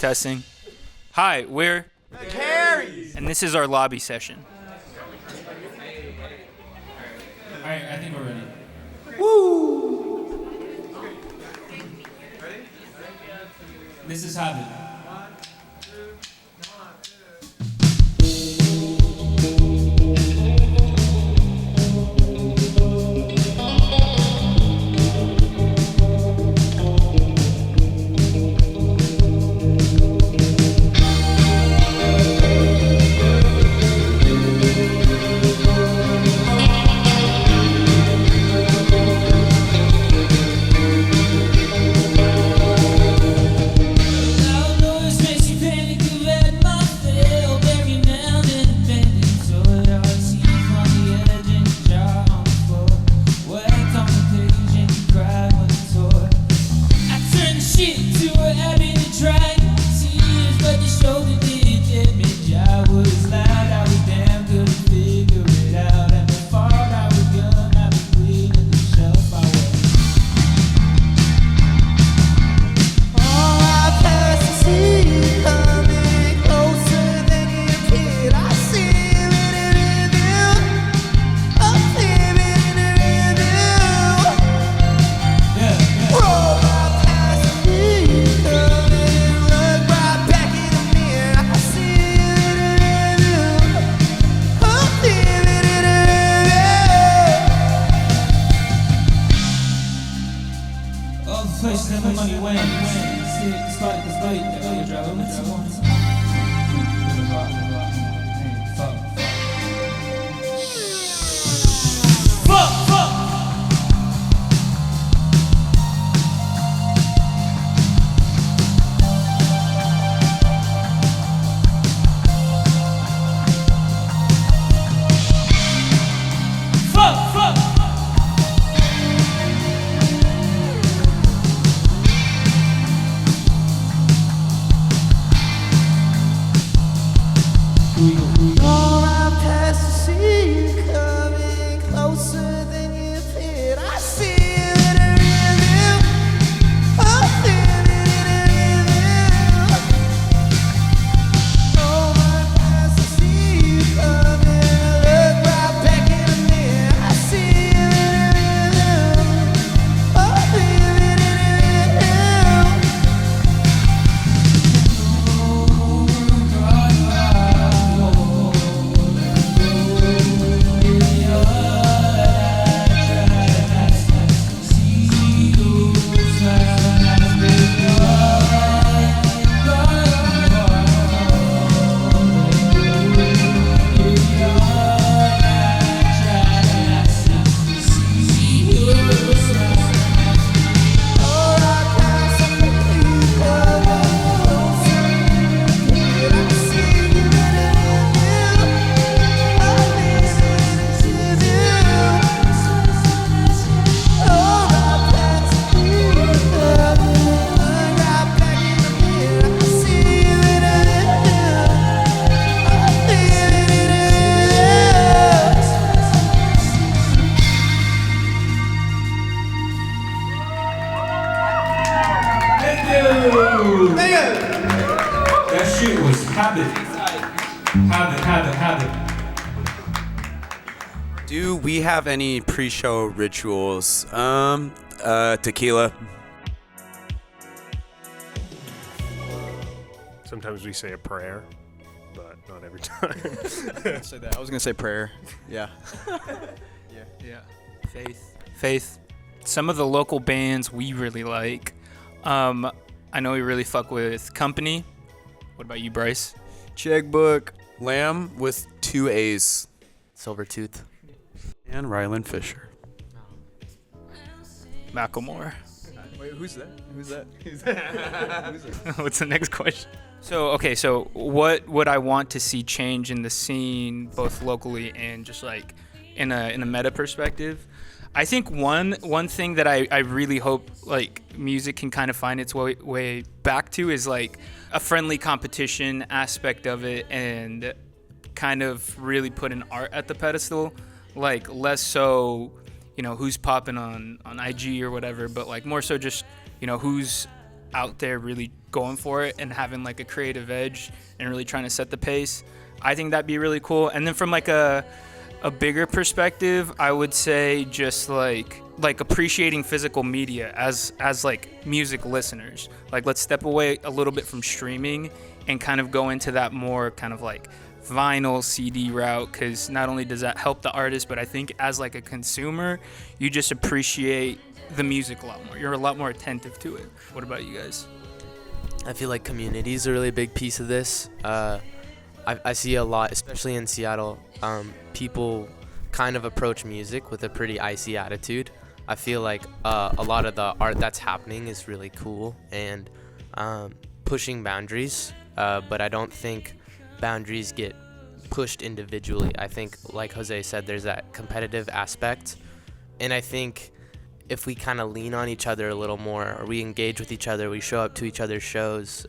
Testing. Hi, we're the Kerrys, and this is our lobby session. All right, I think we're ready. Woo! This is Habit. Do we have any pre-show rituals? Tequila. Sometimes we say a prayer, but not every time. Say that. I was gonna say prayer. Yeah. Yeah. Faith. Some of the local bands we really like. I know we really fuck with Company. What about you, Bryce? Checkbook. Lamb with 2 A's. Silvertooth. And Rylan Fisher. Macklemore. Wait, who's that? What's the next question? So what would I want to see change in the scene, both locally and just like in a meta perspective? I think one thing that I really hope like music can kind of find its way back to is like a friendly competition aspect of it, and kind of really put an art at the pedestal, like less so, you know, who's popping on IG or whatever, but like more so just, you know, who's out there really going for it and having like a creative edge and really trying to set the pace. I think that'd be really cool. And then from like a bigger perspective, I would say just like appreciating physical media as like music listeners. Like, let's step away a little bit from streaming and kind of go into that more kind of like vinyl CD route, because not only does that help the artist, but I think as like a consumer, you just appreciate the music a lot more. You're a lot more attentive to it. What about you guys? I feel like community is a really big piece of this. I see a lot, especially in Seattle, people kind of approach music with a pretty icy attitude. I feel like a lot of the art that's happening is really cool and pushing boundaries, but I don't think boundaries get pushed individually. I think, like Jose said, there's that competitive aspect, and I think if we kind of lean on each other a little more, or we engage with each other, we show up to each other's shows,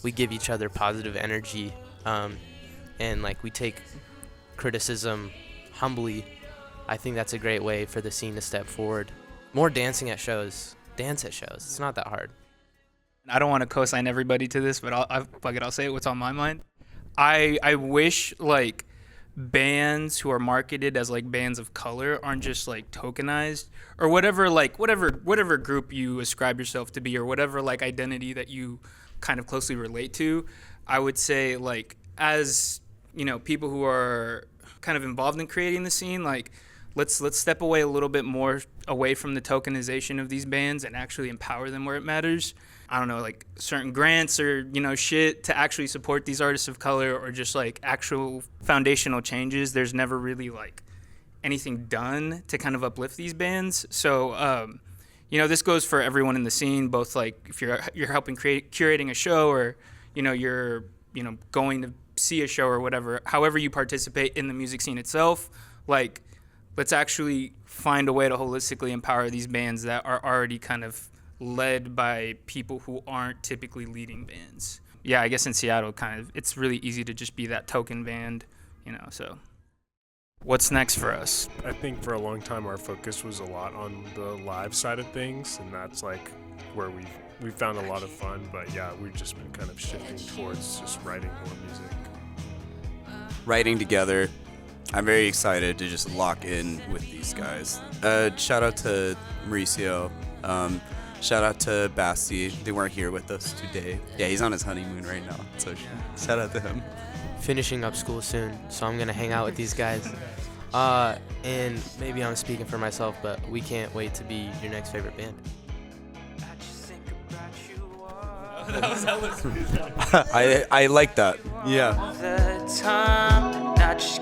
we give each other positive energy, and like we take criticism humbly, I think that's a great way for the scene to step forward. More dancing at shows. Dance at shows. It's not that hard. I don't want to co-sign everybody to this, but I'll say what's on my mind. I wish like bands who are marketed as like bands of color aren't just like tokenized, or whatever group you ascribe yourself to be, or whatever like identity that you kind of closely relate to. I would say, like, as you know, people who are kind of involved in creating the scene, like let's step away a little bit more away from the tokenization of these bands and actually empower them where it matters. I don't know, like certain grants or, you know, shit to actually support these artists of color, or just like actual foundational changes. There's never really like anything done to kind of uplift these bands. So, you know, this goes for everyone in the scene, both like if you're helping curating a show, or, you know, you're, you know, going to see a show or whatever, however you participate in the music scene itself, like let's actually find a way to holistically empower these bands that are already kind of led by people who aren't typically leading bands. Yeah, I guess in Seattle, kind of, it's really easy to just be that token band, you know, so. What's next for us? I think for a long time our focus was a lot on the live side of things, and that's like where we found a lot of fun. But yeah, we've just been kind of shifting towards just writing more music. Writing together. I'm very excited to just lock in with these guys. Shout out to Mauricio. Shout out to Basti. They weren't here with us today. Yeah, he's on his honeymoon right now. So shout out to him. Finishing up school soon, so I'm gonna hang out with these guys. And maybe I'm speaking for myself, but we can't wait to be your next favorite band. I like that. Yeah. The time, not just